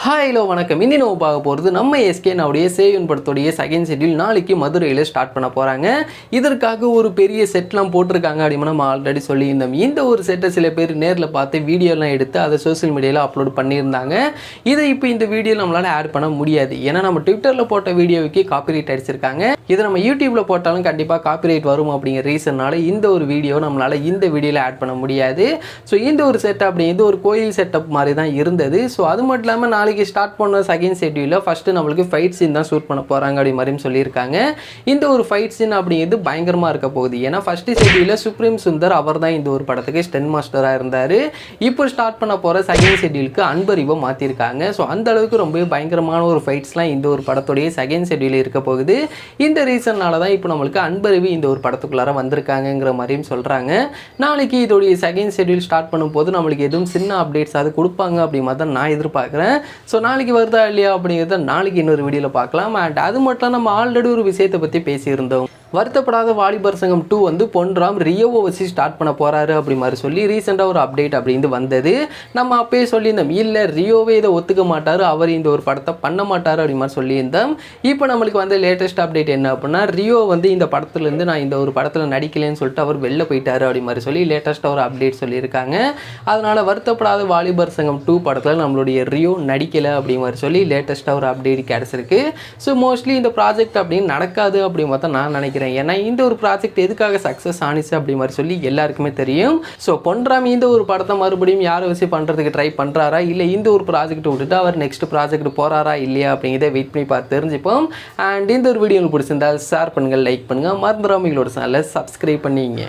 Hello வணக்கம். இன்னி நம்ம பார்க்க போகிறது நம்ம எஸ்கேனுடைய சேவன் படத்துடைய செகண்ட் ஷெட்யூல் நாளைக்கு மதுரையில் ஸ்டார்ட் பண்ண போகிறாங்க. இதற்காக ஒரு பெரிய செட்லாம் போட்டிருக்காங்க அப்படின்னு நம்ம ஆல்ரெடி சொல்லியிருந்தோம். இந்த ஒரு செட்டை சில பேர் நேரில் பார்த்து வீடியோலாம் எடுத்து அதை சோசியல் மீடியாவில் அப்லோட் பண்ணியிருந்தாங்க. இதை இப்போ இந்த வீடியோ நம்மளால் ஆட் பண்ண முடியாது. ஏன்னா நம்ம ட்விட்டரில் போட்ட வீடியோவுக்கு காப்பிரைட் அடிச்சிருக்காங்க. இதை நம்ம யூடியூப்பில் போட்டாலும் கண்டிப்பாக காப்பிரைட் வரும் அப்படிங்கிற ரீசன்னால இந்த ஒரு வீடியோ நம்மளால் இந்த வீடியோவில் ஆட் பண்ண முடியாது. ஸோ இந்த ஒரு செட் அப்படிங்கிறது ஒரு கோயில் செட்டப் மாதிரி தான் இருந்தது. ஸோ அது மட்டும் இல்லாமல் நாளைக்கு ஸ்டார்ட் பண்ண செகண்ட் ஷெட்யூலில் ஃபஸ்ட்டு நம்மளுக்கு ஃபைட் சீன் தான் ஷூட் பண்ண போகிறாங்க அப்படி மாதிரியும் சொல்லியிருக்காங்க. இந்த ஒரு ஃபைட் சீன் அப்படிங்கிறது பயங்கரமாக இருக்க போகுது. ஏன்னா ஃபஸ்ட்டு ஷெட்யூலில் சுப்ரீம் சுந்தர் அவர் தான் இந்த ஒரு படத்துக்கு ஸ்டென் மாஸ்டராக இருந்தார். இப்போ ஸ்டார்ட் பண்ண போகிற செகண்ட் ஷெட்யூலுக்கு அன்பரிவை மாற்றிருக்காங்க. ஸோ அந்த அளவுக்கு ரொம்ப பயங்கரமான ஒரு ஃபைட்ஸ்லாம் இந்த ஒரு படத்துடைய செகண்ட் ஷெட்யூலில் இருக்க போகுது. இந்த ரீசன்னால தான் இப்போ நம்மளுக்கு அன்பரிவு இந்த ஒரு படத்துக்குள்ளார வந்திருக்காங்கங்கிற மாதிரியும் சொல்கிறாங்க. நாளைக்கு இதோடைய செகண்ட் ஷெட்யூல் ஸ்டார்ட் பண்ணும்போது நம்மளுக்கு எதுவும் சின்ன அப்டேட்ஸ் அது கொடுப்பாங்க அப்படி மாதிரி தான் நான் எதிர்பார்க்குறேன். ஸோ நாளைக்கு வருதா இல்லையா அப்படிங்கிறத நாளைக்கு இன்னொரு வீடியோவில் பார்க்கலாம். அண்ட் அது மட்டும் நம்ம ஆல்ரெடி ஒரு விஷயத்தை பற்றி பேசியிருந்தோம். வருத்தப்படாத வாலிபர் சங்கம் 2 வந்து பொன்ராம் ரியோவை வச்சு ஸ்டார்ட் பண்ண போகிறாரு அப்படி மாதிரி சொல்லி ரீசெண்டாக ஒரு அப்டேட் அப்படின்னு வந்தது. நம்ம அப்பயே சொல்லியிருந்தோம், இல்லை ரியோவே இதை ஒத்துக்க மாட்டார், அவர் இந்த ஒரு படத்தை பண்ண மாட்டார் அப்படி மாதிரி சொல்லியிருந்தோம். இப்போ நம்மளுக்கு வந்து லேட்டஸ்ட் அப்டேட் என்ன அப்படின்னா, ரியோ வந்து இந்த படத்துலேருந்து நான் இந்த ஒரு படத்தில் நடிக்கலைன்னு சொல்லிட்டு அவர் வெளில போயிட்டார் அப்படி மாதிரி சொல்லி லேட்டஸ்ட்டாக ஒரு அப்டேட் சொல்லியிருக்காங்க. அதனால் வருத்தப்படாத வாலிபர் சங்கம் 2 படத்தில் நம்மளுடைய ரியோ நடிக்கலை அப்படி மாதிரி சொல்லி லேட்டஸ்ட்டாக ஒரு அப்டேட் கிடச்சிருக்கு. ஸோ மோஸ்ட்லி இந்த ப்ராஜெக்ட் அப்படின்னு நடக்காது அப்படி மாதிரி தான் நான் நினைக்கிறேன். ஏன்னா இந்த ஒரு ப்ராஜெக்ட் எதுக்காக சக்ஸஸ் ஆனிச்சு அப்படி மாதிரி சொல்லி எல்லாருக்குமே தெரியும். ஸோ பொன்ராம் இந்த ஒரு படத்தை மறுபடியும் யாரை வச்சு பண்ணுறதுக்கு ட்ரை பண்ணுறாரா, இல்லை இந்த ஒரு ப்ராஜெக்ட் விட்டுட்டு அவர் நெக்ஸ்ட் ப்ராஜெக்ட் போகிறாரா இல்லையா அப்படிங்கிறத வெயிட் பண்ணி பார்த்து தெரிஞ்சுப்போம். அண்ட் இந்த ஒரு வீடியோ உங்களுக்கு பிடிச்சிருந்தால் ஷேர் பண்ணுங்கள், லைக் பண்ணுங்கள், மறந்துடாம எங்களோட சேனலை சப்ஸ்கிரைப் பண்ணிங்க.